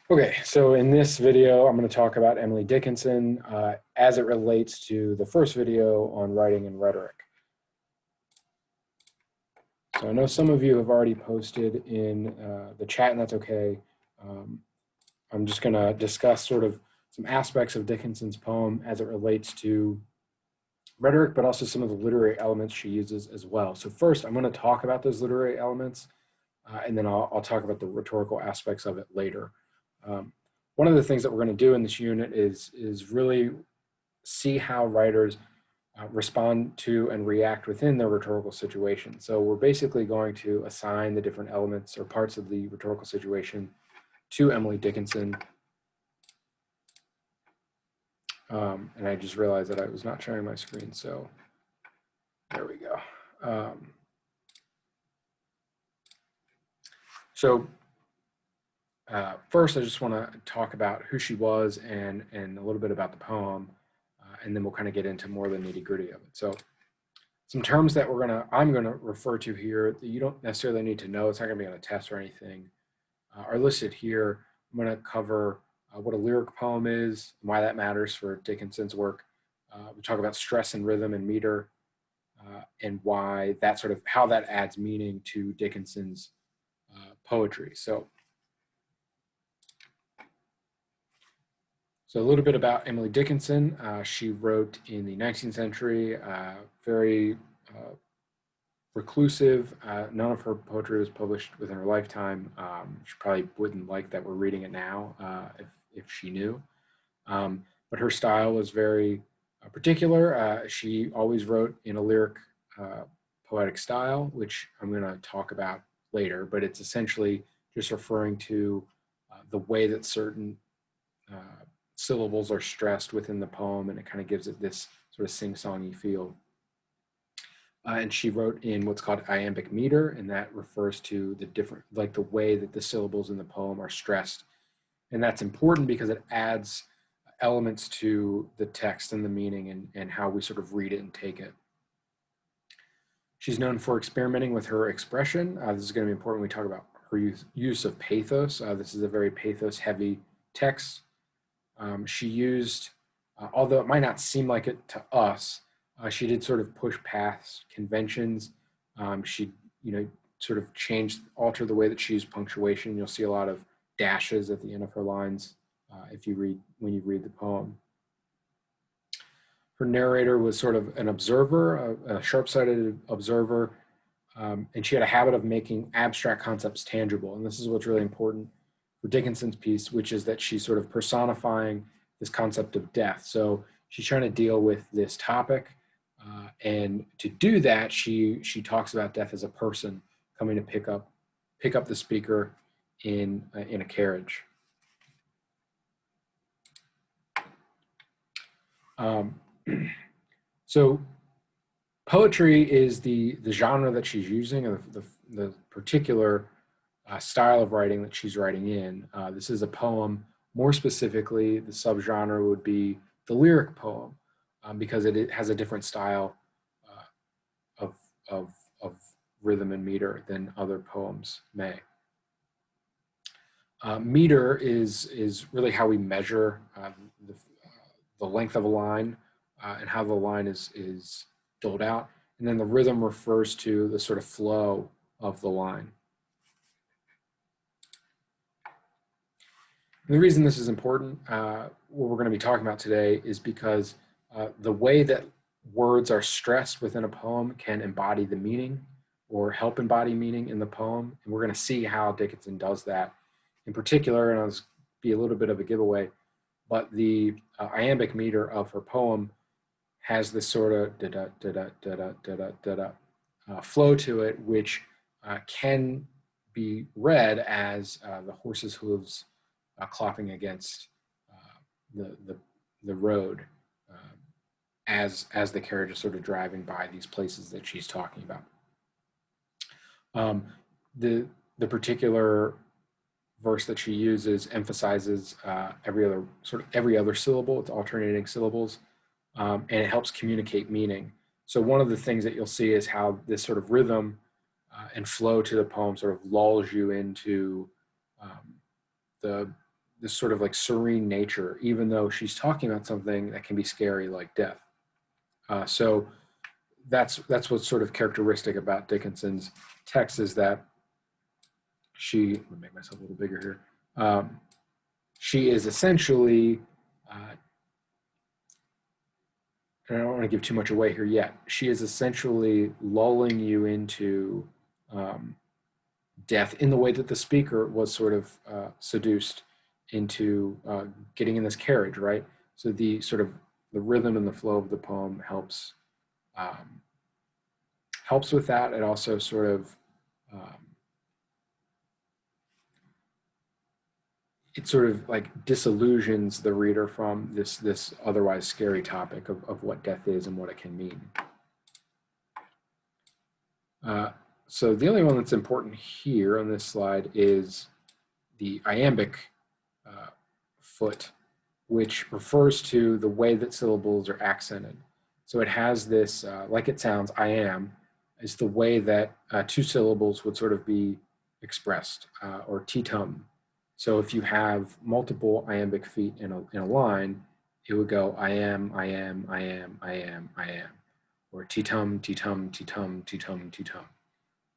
Okay, so in this video, I'm going to talk about Emily Dickinson as it relates to the first video on writing and rhetoric. So I know some of you have already posted in the chat, and that's okay. I'm just going to discuss sort of some aspects of Dickinson's poem as it relates to rhetoric, but also some of the literary elements she uses as well. So first, I'm going to talk about those literary elements, and then I'll talk about the rhetorical aspects of it later. One of the things that we're going to do in this unit is really see how writers respond to and react within their rhetorical situation. So we're basically going to assign the different elements or parts of the rhetorical situation to Emily Dickinson. And I just realized that I was not sharing my screen, so there we go. First, I just want to talk about who she was and a little bit about the poem, and then we'll kind of get into more of the nitty-gritty of it. So some terms that I'm gonna refer to here that you don't necessarily need to know, it's not gonna be on a test or anything, are listed here. I'm gonna cover what a lyric poem is, and why that matters for Dickinson's work. We talk about stress and rhythm and meter, and why that how that adds meaning to Dickinson's poetry. So a little bit about Emily Dickinson. She wrote in the 19th century, very reclusive. None of her poetry was published within her lifetime. She probably wouldn't like that we're reading it now if she knew. But her style was very particular. She always wrote in a lyric poetic style, which I'm going to talk about later, but it's essentially just referring to the way that certain syllables are stressed within the poem, and it kind of gives it this sort of sing-songy feel. And she wrote in what's called iambic meter, and that refers to the different, like the way that the syllables in the poem are stressed. And that's important because it adds elements to the text and the meaning and how we sort of read it and take it. She's known for experimenting with her expression. This is going to be important when we talk about her use of pathos. This is a very pathos-heavy text. She used, although it might not seem like it to us, she did sort of push past conventions. She, sort of alter the way that she used punctuation. You'll see a lot of dashes at the end of her lines when you read the poem. Her narrator was sort of an observer, a sharp-sighted observer, and she had a habit of making abstract concepts tangible. And this is what's really important for Dickinson's piece, which is that she's sort of personifying this concept of death. So she's trying to deal with this topic, and to do that, she talks about death as a person coming to pick up the speaker in a carriage. So poetry is the genre that she's using, or the particular style of writing that she's writing in. This is a poem. More specifically, the subgenre would be the lyric poem, because it has a different style of rhythm and meter than other poems may. Meter is really how we measure the length of a line and how the line is doled out. And then the rhythm refers to the sort of flow of the line. And the reason this is important, what we're going to be talking about today, is because the way that words are stressed within a poem can embody the meaning or help embody meaning in the poem. And we're going to see how Dickinson does that in particular, and I'll be a little bit of a giveaway, but the iambic meter of her poem has this sort of da-da-da-da-da-da-da-da-da flow to it, which can be read as the horse's hooves clopping against the road as the carriage is sort of driving by these places that she's talking about. The particular verse that she uses emphasizes every other syllable. It's alternating syllables, and it helps communicate meaning. So one of the things that you'll see is how this sort of rhythm and flow to the poem sort of lulls you into the this sort of like serene nature, even though she's talking about something that can be scary like death. So that's what's sort of characteristic about Dickinson's text, is that let me make myself a little bigger here. She is essentially, and I don't want to give too much away here yet, she is essentially lulling you into death in the way that the speaker was sort of seduced into getting in this carriage, right? So the sort of the rhythm and the flow of the poem helps with that. It also sort of it sort of like disillusions the reader from this otherwise scary topic of what death is and what it can mean. So the only one that's important here on this slide is the iambic foot, which refers to the way that syllables are accented. So it has this, like it sounds, I am, is the way that two syllables would sort of be expressed, or titum. So if you have multiple iambic feet in a line, it would go I am, I am, I am, I am, I am, or titum, titum, titum, titum, titum,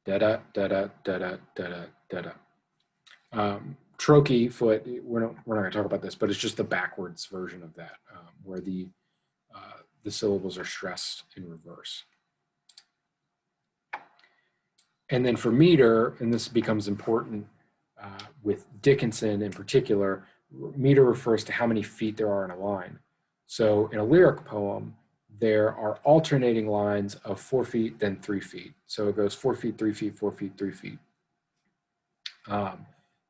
da da da da da da da da da. Trochee foot, we're not going to talk about this, but it's just the backwards version of that, where the syllables are stressed in reverse. And then for meter, and this becomes important with Dickinson in particular, meter refers to how many feet there are in a line. So in a lyric poem, there are alternating lines of 4 feet, then 3 feet. So it goes 4 feet, 3 feet, 4 feet, 3 feet.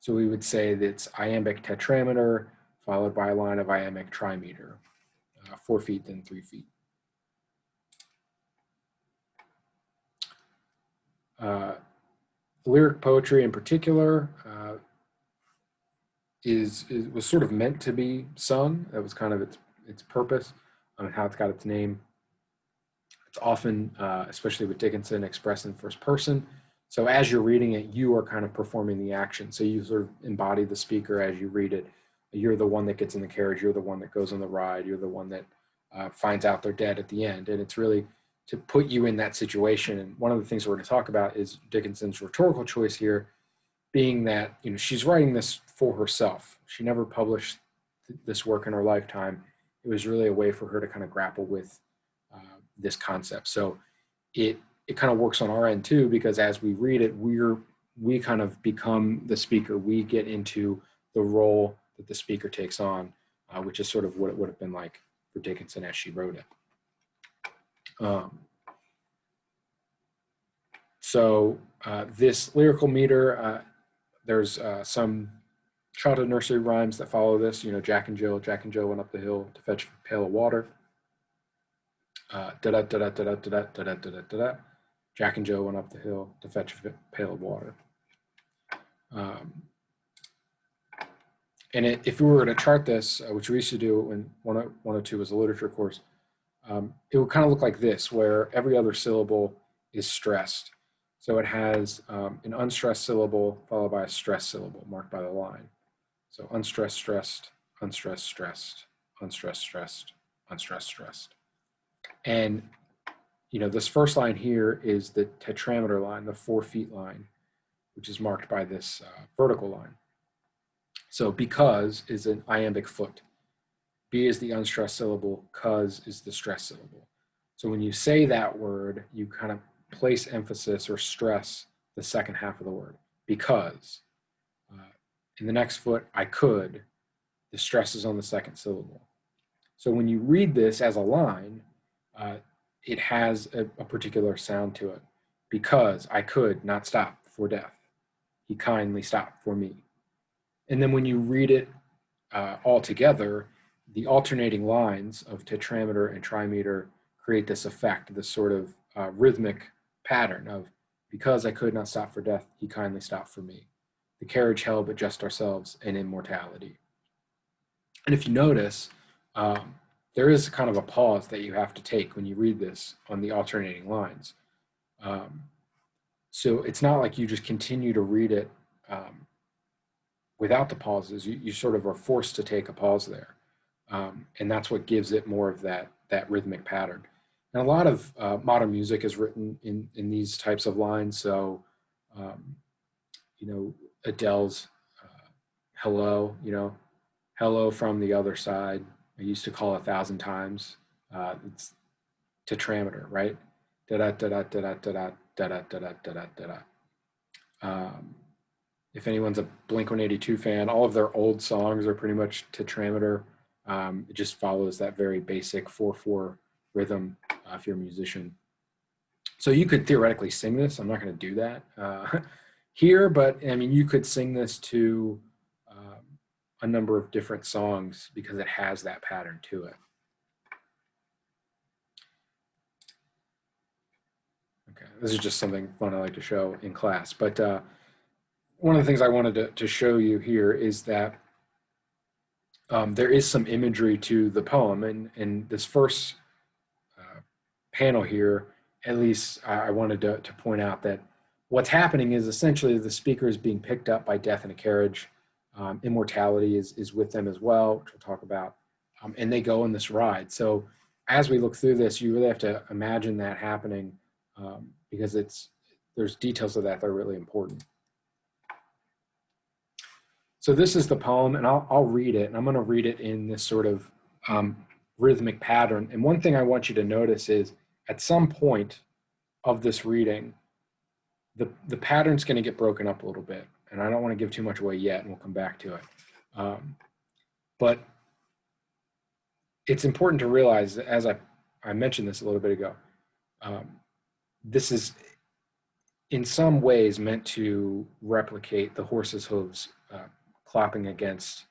So we would say that it's iambic tetrameter followed by a line of iambic trimeter, 4 feet, then 3 feet. Lyric poetry in particular was sort of meant to be sung. That was kind of its purpose and how it's got its name. It's often, especially with Dickinson, expressed in first person. So as you're reading it, you are kind of performing the action. So you sort of embody the speaker as you read it. You're the one that gets in the carriage. You're the one that goes on the ride. You're the one that finds out they're dead at the end. And it's really to put you in that situation. And one of the things we're going to talk about is Dickinson's rhetorical choice here, being that, you know, she's writing this for herself. She never published this work in her lifetime. It was really a way for her to kind of grapple with this concept. So it kind of works on our end too, because as we read it, we kind of become the speaker. We get into the role that the speaker takes on, which is sort of what it would have been like for Dickinson as she wrote it. So this lyrical meter, there's some childhood nursery rhymes that follow this. You know, Jack and Jill went up the hill to fetch a pail of water. Da da da da da da da da da da da da. Jack and Jill went up the hill to fetch a pail of water. And if we were to chart this, which we used to do when 102 was a literature course, it would kind of look like this, where every other syllable is stressed. So it has an unstressed syllable followed by a stressed syllable marked by the line. So unstressed, stressed, unstressed, stressed, unstressed, stressed, unstressed, stressed. And, you know, this first line here is the tetrameter line, the 4 feet line, which is marked by this vertical line. So because is an iambic foot. Be is the unstressed syllable, cause is the stressed syllable. So when you say that word, you kind of place emphasis or stress the second half of the word, because. In the next foot, I could, the stress is on the second syllable. So when you read this as a line, it has a particular sound to it. Because I could not stop for death, he kindly stopped for me. And then when you read it all together, the alternating lines of tetrameter and trimeter create this effect, this sort of rhythmic pattern of, because I could not stop for death, he kindly stopped for me. The carriage held but just ourselves and immortality. And if you notice, there is kind of a pause that you have to take when you read this on the alternating lines. So it's not like you just continue to read it without the pauses, you sort of are forced to take a pause there. And that's what gives it more of that rhythmic pattern. And a lot of modern music is written in these types of lines. So, Adele's Hello, hello from the other side. I used to call 1,000 times. It's tetrameter, right? Da da da da da da da da da da da da da. If anyone's a Blink-182 fan, all of their old songs are pretty much tetrameter. It just follows that very basic 4/4 rhythm if you're a musician. So you could theoretically sing this. I'm not going to do that here, but I mean, you could sing this to a number of different songs because it has that pattern to it. Okay, this is just something fun I like to show in class. But one of the things I wanted to show you here is that there is some imagery to the poem. And this first panel here, at least I wanted to point out that what's happening is essentially the speaker is being picked up by death in a carriage. Immortality is with them as well, which we'll talk about. And they go on this ride. So as we look through this, you really have to imagine that happening because there's details of that are really important. So this is the poem, and I'll read it, and I'm going to read it in this sort of rhythmic pattern. And one thing I want you to notice is at some point of this reading, the pattern's going to get broken up a little bit. And I don't want to give too much away yet, and we'll come back to it. But it's important to realize that, as I mentioned this a little bit ago, this is in some ways meant to replicate the horse's hooves clopping against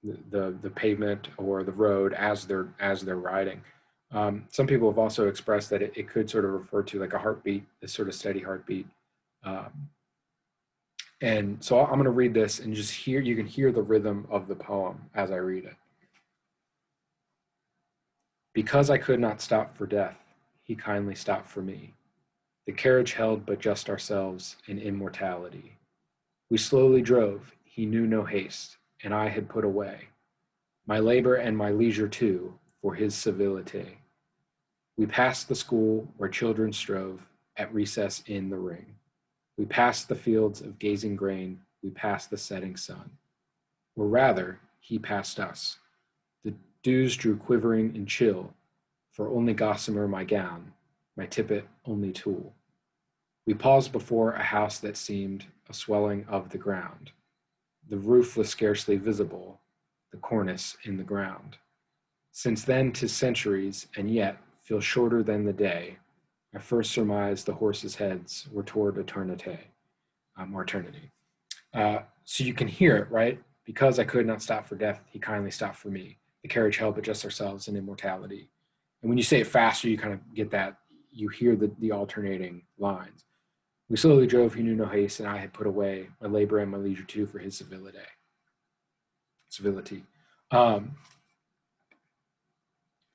the pavement or the road as they're riding. Some people have also expressed that it could sort of refer to like a heartbeat, this sort of steady heartbeat. And so I'm going to read this and you can hear the rhythm of the poem as I read it. Because I could not stop for death, he kindly stopped for me. The carriage held but just ourselves in immortality. We slowly drove, he knew no haste, and I had put away my labor and my leisure too for his civility. We passed the school where children strove at recess in the ring. We passed the fields of gazing grain, we passed the setting sun. Or rather, he passed us. The dews drew quivering and chill, for only gossamer my gown, my tippet only tulle. We paused before a house that seemed a swelling of the ground. The roof was scarcely visible, the cornice in the ground. Since then 'tis centuries, and yet feel shorter than the day. I first surmised the horses' heads were toward eternity, or eternity. So you can hear it, right? Because I could not stop for death, he kindly stopped for me. The carriage held but just ourselves in immortality. And when you say it faster, you kind of get that, you hear the alternating lines. We slowly drove, he knew no haste, and I had put away my labor and my leisure too for his civility.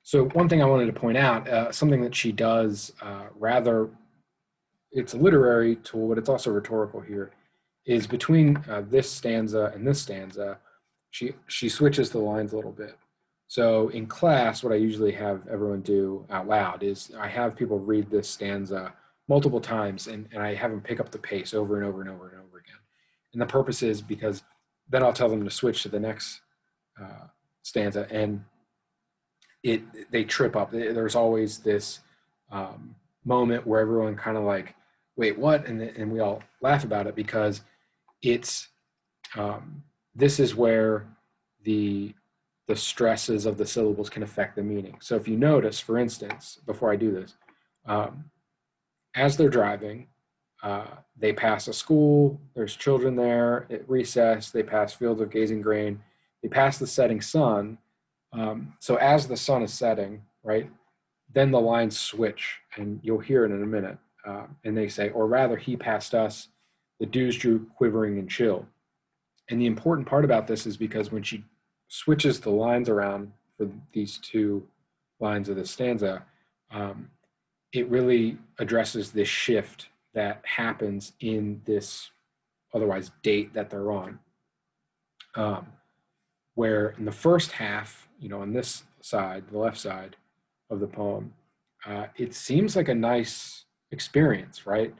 So one thing I wanted to point out, something that she does it's a literary tool, but it's also rhetorical here, is between this stanza and this stanza, she switches the lines a little bit. So in class, what I usually have everyone do out loud is I have people read this stanza multiple times and I have them pick up the pace over and over and over and over again. And the purpose is because then I'll tell them to switch to the next stanza and they trip up. There's always this moment where everyone kind of like, wait, what? And we all laugh about it because it's this is where the stresses of the syllables can affect the meaning. So if you notice, for instance, before I do this, as they're driving, they pass a school, there's children there at recess, they pass fields of gazing grain, they pass the setting sun. So as the sun is setting, right, then the lines switch, and you'll hear it in a minute. And they say, or rather, he passed us, the dews drew quivering and chill. And the important part about this is because when she switches the lines around for these two lines of the stanza, it really addresses this shift that happens in this otherwise date that they're on. Where in the first half, on this side, the left side of the poem, it seems like a nice experience, right?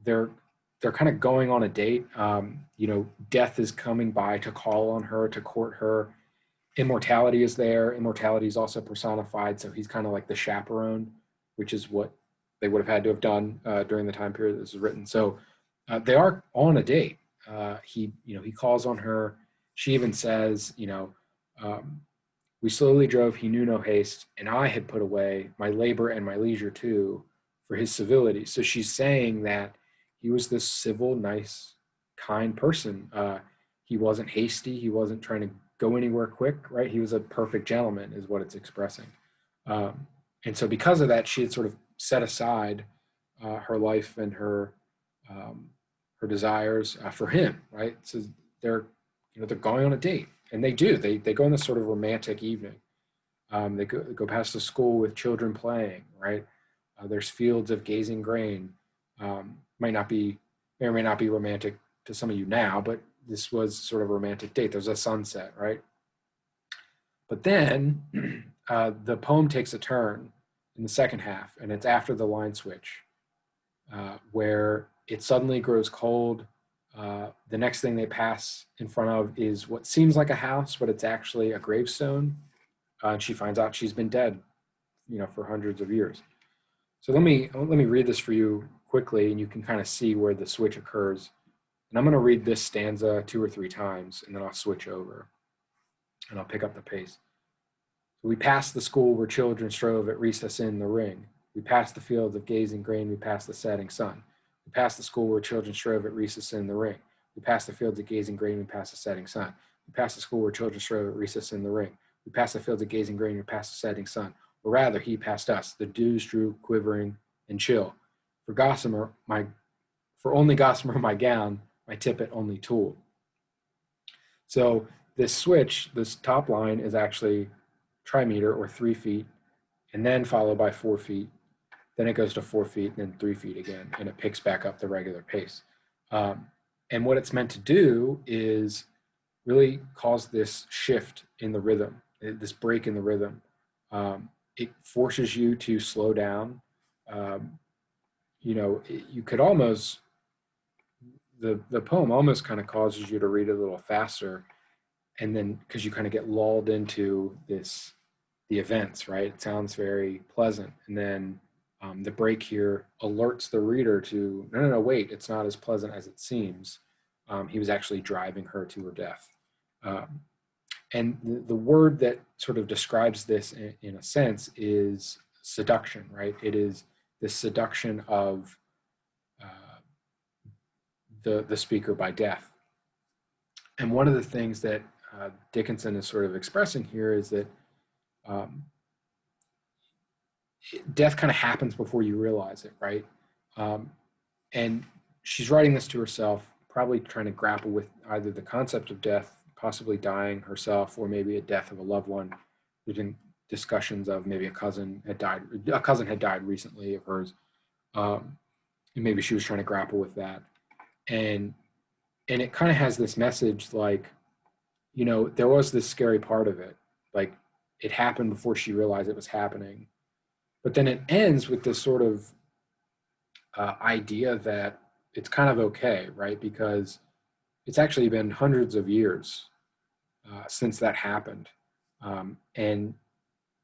They're kind of going on a date. Death is coming by to call on her, to court her. Immortality is there. Immortality is also personified, so he's kind of like the chaperone, which is what they would have had to have done during the time period this was written. So they are on a date. He calls on her. She even says, we slowly drove, he knew no haste, and I had put away my labor and my leisure too for his civility. So she's saying that he was this civil, nice, kind person. He wasn't hasty. He wasn't trying to go anywhere quick, right? He was a perfect gentleman is what it's expressing. And so because of that, she had sort of set aside her life and her desires for him, right? So they're going on a date, and they go on this sort of romantic evening. They go past the school with children playing, right? There's fields of gazing grain. May or may not be romantic to some of you now, but this was sort of a romantic date. There's a sunset, right? But then the poem takes a turn in the second half, and it's after the line switch, where it suddenly grows cold. The next thing they pass in front of is what seems like a house, but it's actually a gravestone. And she finds out she's been dead, for hundreds of years. So let me read this for you quickly, and you can kind of see where the switch occurs. And I'm going to read this stanza 2 or 3 times, and then I'll switch over, and I'll pick up the pace. So we passed the school where children strove at recess in the ring. We passed the fields of gazing grain. We passed the setting sun. We passed the school where children strove at recess in the ring. We passed the fields of gazing grain. We passed the setting sun. We passed the school where children strove at recess in the ring. We passed the fields of gazing grain. We passed the setting sun. Or rather, he passed us. The dews drew quivering and chill. For only gossamer my gown, my tippet only tool. So this switch, this top line is actually trimeter, or 3 feet, and then followed by 4 feet. Then it goes to 4 feet, and then 3 feet again, and it picks back up the regular pace. And what it's meant to do is really cause this shift in the rhythm, this break in the rhythm. It forces you to slow down. You could almost, the poem almost kind of causes you to read a little faster, and then because you kind of get lulled into the events, right? It sounds very pleasant, and then the break here alerts the reader to no, wait, it's not as pleasant as it seems. He was actually driving her to her death. And the word that sort of describes this in a sense is seduction, right? It is the seduction of the speaker by death. And one of the things that Dickinson is sort of expressing here is that death kind of happens before you realize it, right? And she's writing this to herself, probably trying to grapple with either the concept of death, possibly dying herself, or maybe a death of a loved one. There's been discussions of maybe a cousin had died recently of hers, and maybe she was trying to grapple with that. And it kind of has this message like, there was this scary part of it, like it happened before she realized it was happening. But then it ends with this sort of idea that it's kind of okay, right? Because it's actually been hundreds of years since that happened. And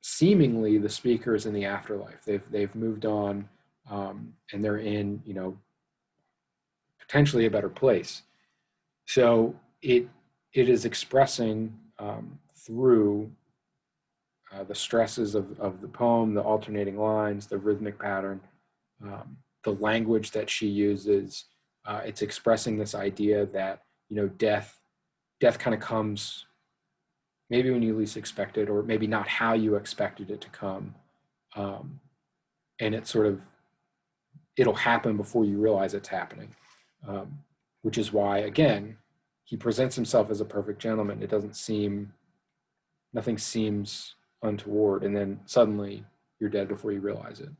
seemingly the speaker is in the afterlife. They've moved on, and they're in, potentially a better place. So it is expressing through the stresses of the poem, the alternating lines, the rhythmic pattern, the language that she uses. It's expressing this idea that, death kind of comes maybe when you least expect it, or maybe not how you expected it to come. And it'll happen before you realize it's happening. Which is why, again, he presents himself as a perfect gentleman. Nothing seems untoward, and then suddenly you're dead before you realize it.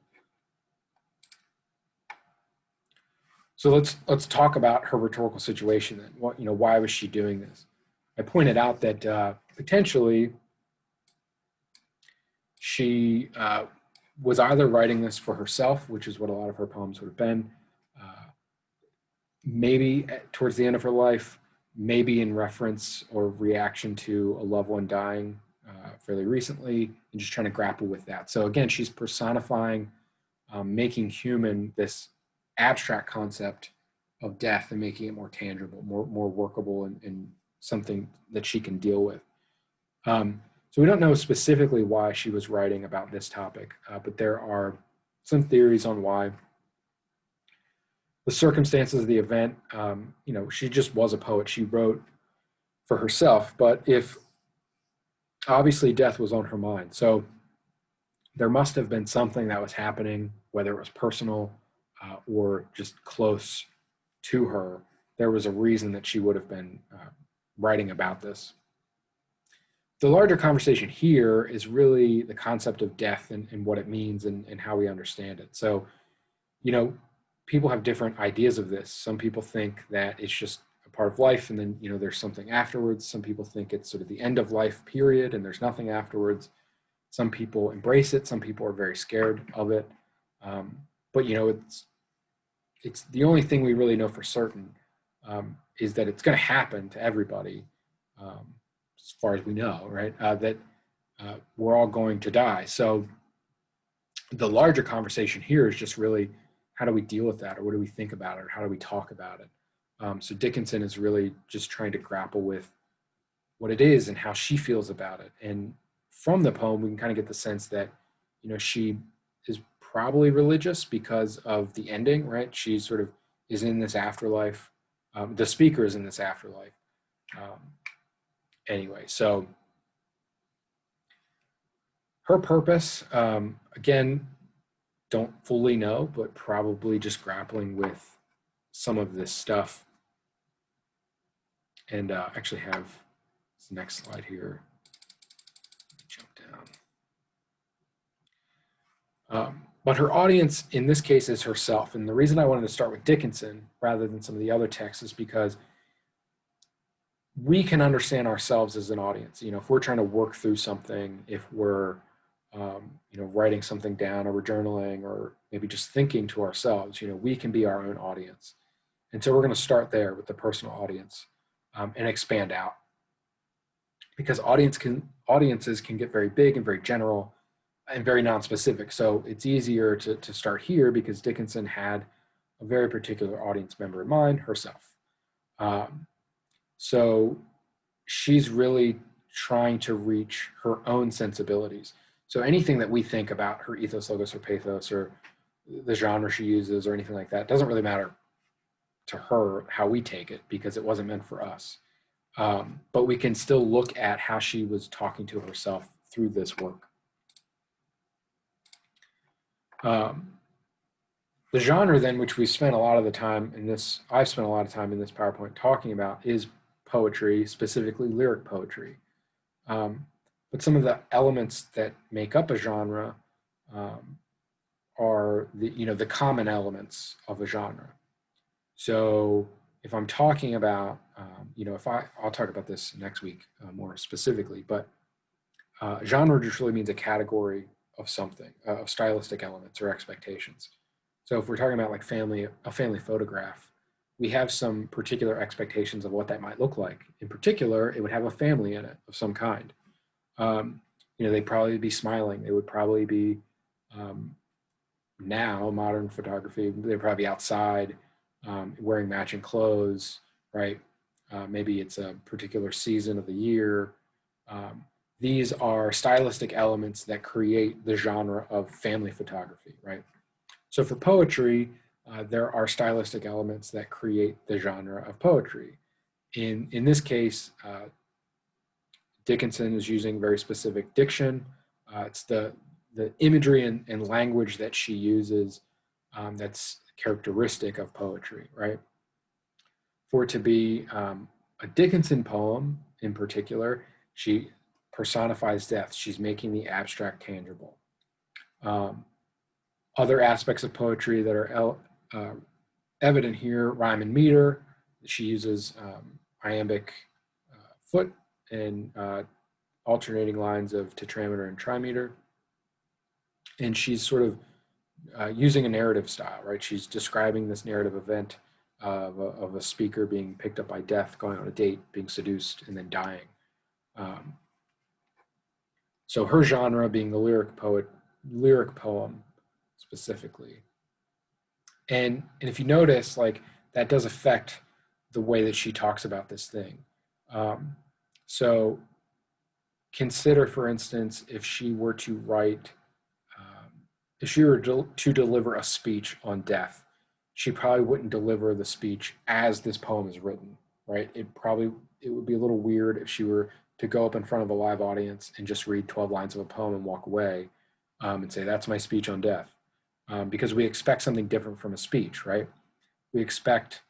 So let's talk about her rhetorical situation then. What, why was she doing this? I pointed out that potentially she was either writing this for herself, which is what a lot of her poems would have been, maybe towards the end of her life, maybe in reference or reaction to a loved one dying fairly recently, and just trying to grapple with that. So again, she's personifying, making human this abstract concept of death and making it more tangible, more workable, and something that she can deal with. So we don't know specifically why she was writing about this topic, but there are some theories on why. The circumstances of the event, she just was a poet. She wrote for herself, but if obviously death was on her mind. So there must have been something that was happening, whether it was personal or just close to her. There was a reason that she would have been writing about this. The larger conversation here is really the concept of death and what it means and how we understand it. So, people have different ideas of this. Some people think that it's just a part of life and then, there's something afterwards. Some people think it's sort of the end of life period and there's nothing afterwards. Some people embrace it. Some people are very scared of it. But, it's the only thing we really know for certain is that it's going to happen to everybody, as far as we know, right? That we're all going to die. So the larger conversation here is just really, how do we deal with that, or what do we think about it, or how do we talk about it? So Dickinson is really just trying to grapple with what it is and how she feels about it. And from the poem, we can kind of get the sense that, she is probably religious because of the ending, right? She sort of is in this afterlife. The speaker is in this afterlife. Anyway, so her purpose, again, don't fully know, but probably just grappling with some of this stuff. And actually have this next slide here. Jump down. But her audience in this case is herself. And the reason I wanted to start with Dickinson rather than some of the other texts is because we can understand ourselves as an audience. If we're trying to work through something, if we're writing something down, or we're journaling, or maybe just thinking to ourselves, we can be our own audience. And so we're going to start there with the personal audience and expand out, because audiences can get very big and very general and very non-specific. So it's easier to start here because Dickinson had a very particular audience member in mind, herself. So she's really trying to reach her own sensibilities. So anything that we think about her ethos, logos, or pathos, or the genre she uses, or anything like that, doesn't really matter to her how we take it, because it wasn't meant for us. But we can still look at how she was talking to herself through this work. The genre then, which we spent a lot of the time in this, I've spent a lot of time in this PowerPoint talking about, is poetry, specifically lyric poetry. But some of the elements that make up a genre are the common elements of a genre. So if I'm talking about, I'll talk about this next week more specifically, but genre just really means a category of something, of stylistic elements or expectations. So if we're talking about like a family photograph, we have some particular expectations of what that might look like. In particular, it would have a family in it of some kind. They'd probably be smiling. They would probably be, now modern photography, they'd probably be outside, wearing matching clothes, right? Maybe it's a particular season of the year. These are stylistic elements that create the genre of family photography, right? So for poetry, there are stylistic elements that create the genre of poetry. In this case, Dickinson is using very specific diction. It's the imagery and language that she uses that's characteristic of poetry, right? For it to be a Dickinson poem in particular, she personifies death. She's making the abstract tangible. Other aspects of poetry that are evident here, rhyme and meter. She uses iambic foot and alternating lines of tetrameter and trimeter. And she's sort of using a narrative style, right? She's describing this narrative event of a speaker being picked up by death, going on a date, being seduced, and then dying. So her genre being the lyric poem specifically. And if you notice, like, that does affect the way that she talks about this thing. So consider, for instance, if she were to write, if she were to deliver a speech on death, she probably wouldn't deliver the speech as this poem is written, right? It would be a little weird if she were to go up in front of a live audience and just read 12 lines of a poem and walk away and say, that's my speech on death. Because we expect something different from a speech, right? We expect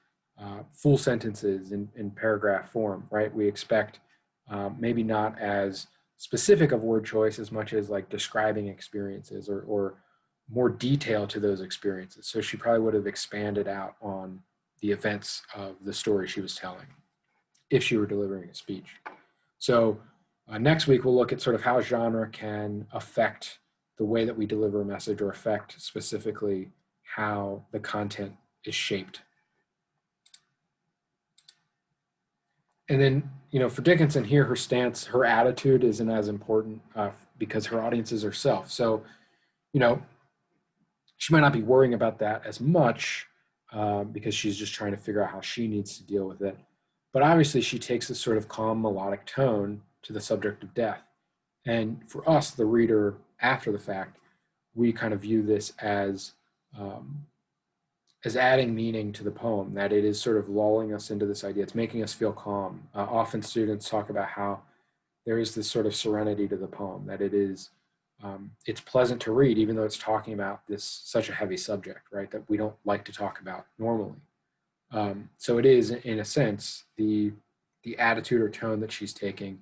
full sentences in paragraph form, right? We expect maybe not as specific of word choice as much as like describing experiences or more detail to those experiences. So she probably would have expanded out on the events of the story she was telling if she were delivering a speech. So next week, we'll look at sort of how genre can affect the way that we deliver a message, or affect specifically how the content is shaped. And then, for Dickinson here, her stance, her attitude isn't as important because her audience is herself. So, she might not be worrying about that as much because she's just trying to figure out how she needs to deal with it. But obviously, she takes this sort of calm, melodic tone to the subject of death. And for us, the reader, after the fact, we kind of view this as adding meaning to the poem, that it is sort of lulling us into this idea. It's making us feel calm. Often students talk about how there is this sort of serenity to the poem, that it's pleasant to read, even though it's talking about such a heavy subject, right, that we don't like to talk about normally. So it is, in a sense, the attitude or tone that she's taking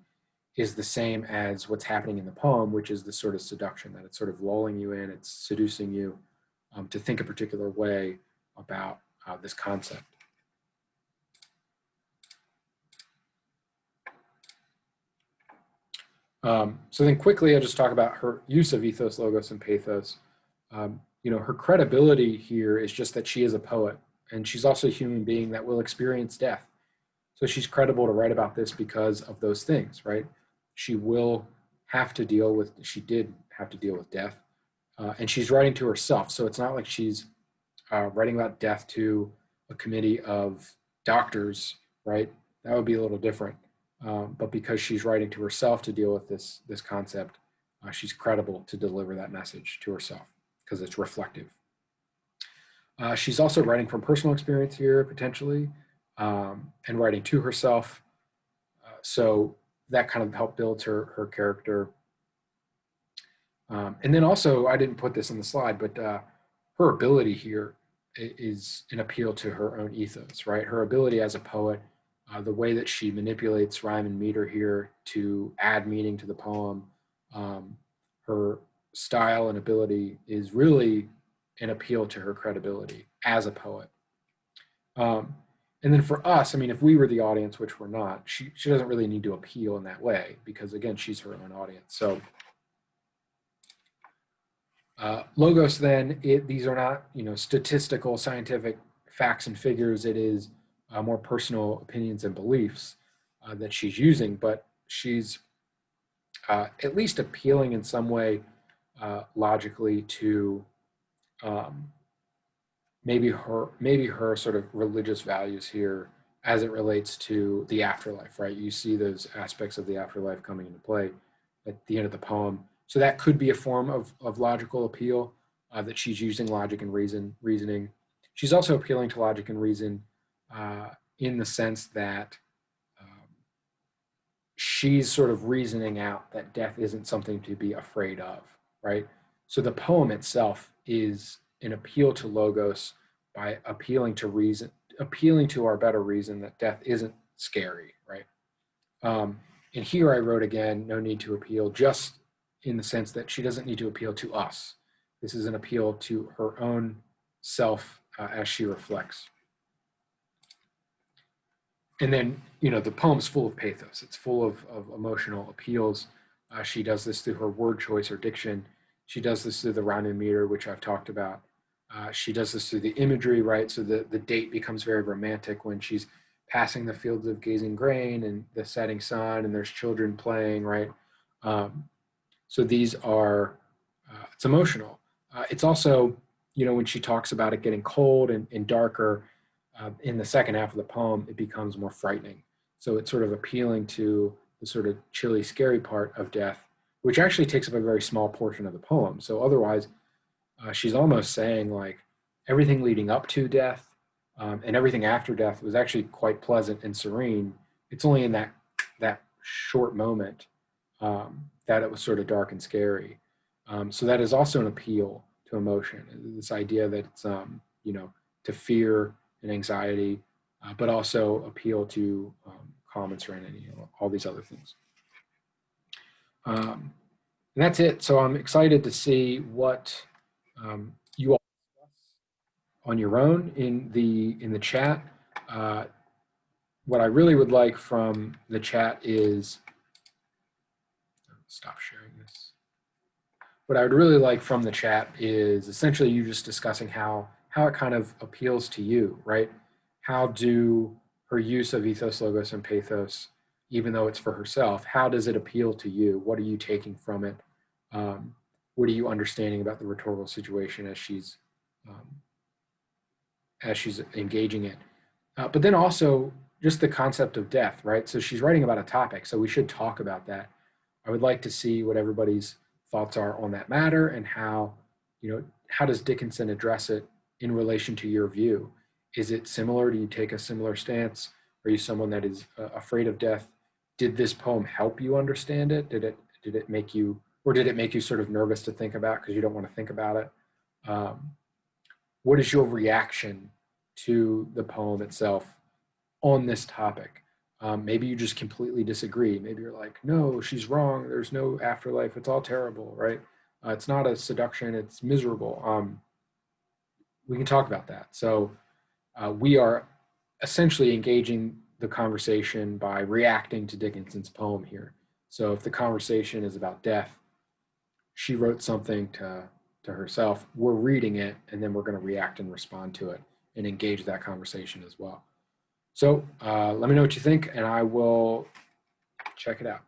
is the same as what's happening in the poem, which is the sort of seduction, that it's sort of lulling you in, it's seducing you to think a particular way about this concept. So then quickly, I'll just talk about her use of ethos, logos, and pathos. Her credibility here is just that she is a poet, and she's also a human being that will experience death. So she's credible to write about this because of those things, right? She did have to deal with death, and she's writing to herself. So it's not like she's writing about death to a committee of doctors, right? That would be a little different. But because she's writing to herself to deal with this concept, she's credible to deliver that message to herself because it's reflective. She's also writing from personal experience here, potentially, and writing to herself. So that kind of helped build her character. And then also, I didn't put this in the slide, but her ability here is an appeal to her own ethos, right? Her ability as a poet, the way that she manipulates rhyme and meter here to add meaning to the poem, her style and ability is really an appeal to her credibility as a poet. And then for us, I mean, if we were the audience, which we're not, she doesn't really need to appeal in that way because, again, she's her own audience. So logos, then, these are not, statistical, scientific facts and figures. It is more personal opinions and beliefs that she's using, but she's at least appealing in some way logically to maybe her sort of religious values here as it relates to the afterlife, right? You see those aspects of the afterlife coming into play at the end of the poem. So that could be a form of logical appeal, that she's using logic and reasoning. She's also appealing to logic and reason in the sense that she's sort of reasoning out that death isn't something to be afraid of, right? So the poem itself is an appeal to logos by appealing to our better reason that death isn't scary, right? And here I wrote, again, no need to appeal, just in the sense that she doesn't need to appeal to us. This is an appeal to her own self as she reflects. And then, the poem's full of pathos. It's full of emotional appeals. She does this through her word choice or diction. She does this through the rhyme and meter, which I've talked about. She does this through the imagery, right? So the date becomes very romantic when she's passing the fields of gazing grain and the setting sun, and there's children playing, right? Um, so these are, it's emotional. It's also, when she talks about it getting cold and darker, in the second half of the poem, it becomes more frightening. So it's sort of appealing to the sort of chilly, scary part of death, which actually takes up a very small portion of the poem. So otherwise, she's almost saying like everything leading up to death and everything after death was actually quite pleasant and serene. It's only in that short moment that it was sort of dark and scary. So that is also an appeal to emotion. This idea that it's to fear and anxiety, but also appeal to calm and serenity, all these other things. And that's it. So I'm excited to see what you all discuss on your own in the chat. What I really would like from the chat is, stop sharing this. What I would really like from the chat is essentially you just discussing how it kind of appeals to you, right? How do her use of ethos, logos, and pathos, even though it's for herself, how does it appeal to you? What are you taking from it? What are you understanding about the rhetorical situation as she's engaging it? But then also just the concept of death, right? So she's writing about a topic, so we should talk about that. I would like to see what everybody's thoughts are on that matter and how does Dickinson address it in relation to your view? Is it similar? Do you take a similar stance? Are you someone that is afraid of death? Did this poem help you understand it? Did it make you, or did it make you sort of nervous to think about because you don't want to think about it? What is your reaction to the poem itself on this topic? Maybe you just completely disagree. Maybe you're like, no, she's wrong. There's no afterlife. It's all terrible, right? It's not a seduction. It's miserable. We can talk about that. So we are essentially engaging the conversation by reacting to Dickinson's poem here. So if the conversation is about death, she wrote something to herself. We're reading it, and then we're going to react and respond to it and engage that conversation as well. So let me know what you think, and I will check it out.